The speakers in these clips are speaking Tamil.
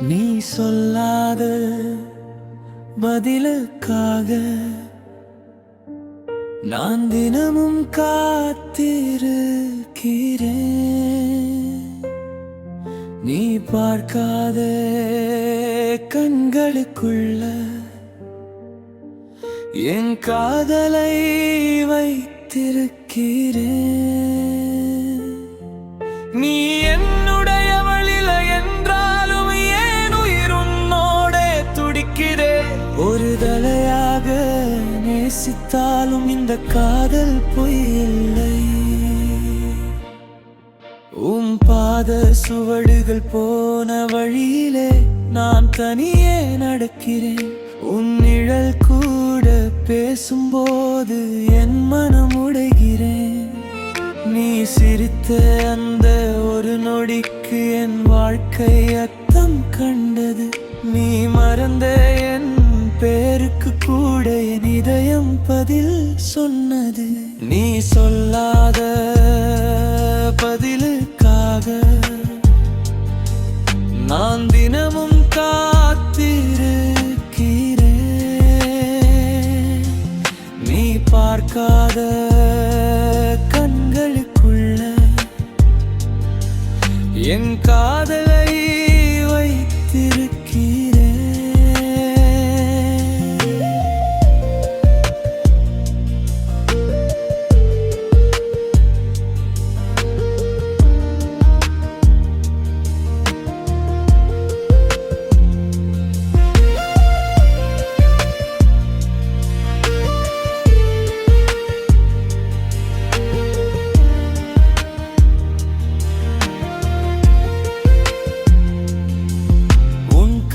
நீ சொல்லாத பதிலுக்காக நான் தினமும் காத்திருக்கிறேன். நீ பார்க்காத கண்களுக்குள்ள என் காதலை வைத்திருக்கிறேன். நீ என்னுடையவளில என்றாலும் ஏன் உயிர் உன்னோடே துடிக்கிறேன். ஒரு தலையாக நேசித்தாலும் இந்த காதல் பொய் இல்லை. பாத சுவடுகள் போன வழியிலே நான் தனியே நடக்கிறேன். உன் நிழல் கூட பேசும்போது என் மனம் உடைகிறேன். நீ சிரித்த அந்த ஒரு நொடிக்கு என் வாழ்க்கை அர்த்தம் கண்டது. நீ மறந்த என் பேருக்கு கூட என் இதயம் பதில் சொன்னது. நீ சொல்லாத பதிலுக்காக நான் தினமும் காத்திருக்கிறேன். நீ பார்க்காத கண்களுக்குள்ள என் காதலை வைத்திருக்கிறேன்.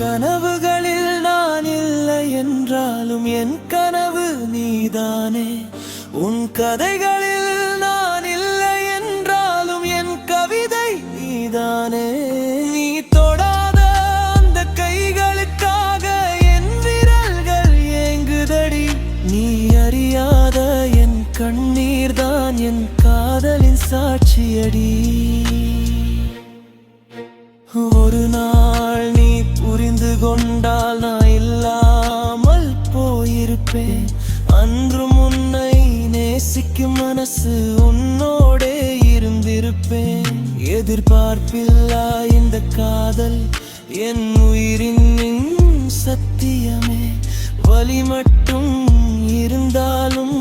கனவுகளில் நான் இல்லை என்றாலும் என் கனவு நீதானே. உன் கதைகளில் நான் இல்லை என்றாலும் என் கவிதை நீதானே. நீ தொடாத அந்த கைகளுக்காக என் விரல்கள் ஏங்குதடி. நீ அறியாத என் கண்ணீர் தான் என் காதலின் சாட்சியடி. ஒரு நாள் நீ புரிந்து கொண்டால் நான் இல்லாமல் போயிருப்பேன். அன்று உன்னை நேசிக்கும் மனசு உன்னோடே இருந்திருப்பேன். எதிர்பார்ப்பில்லா இந்த காதல் என் உயிரின் சத்தியமே. வலி மட்டும் இருந்தாலும்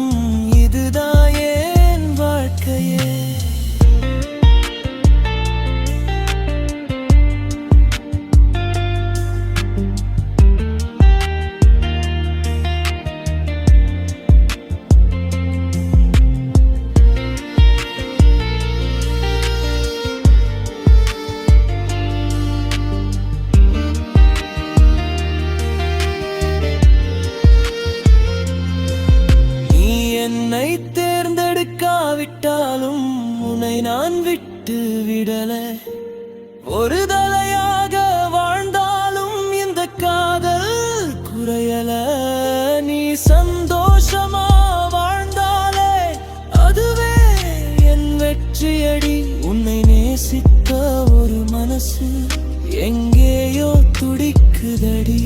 இதுதான் என் வாழ்க்கையே. என்னை தேர்ந்தெடுக்காவிட்டாலும் உன்னை நான் விட்டு விடல. ஒரு தலையாக வாழ்ந்தாலும் இந்த காதல் குறையல. நீ சந்தோஷமா வாழ்ந்தாலே அதுவே என் வெற்றியடி. உன்னை நேசித்த ஒரு மனசு எங்கேயோ துடிக்குதடி.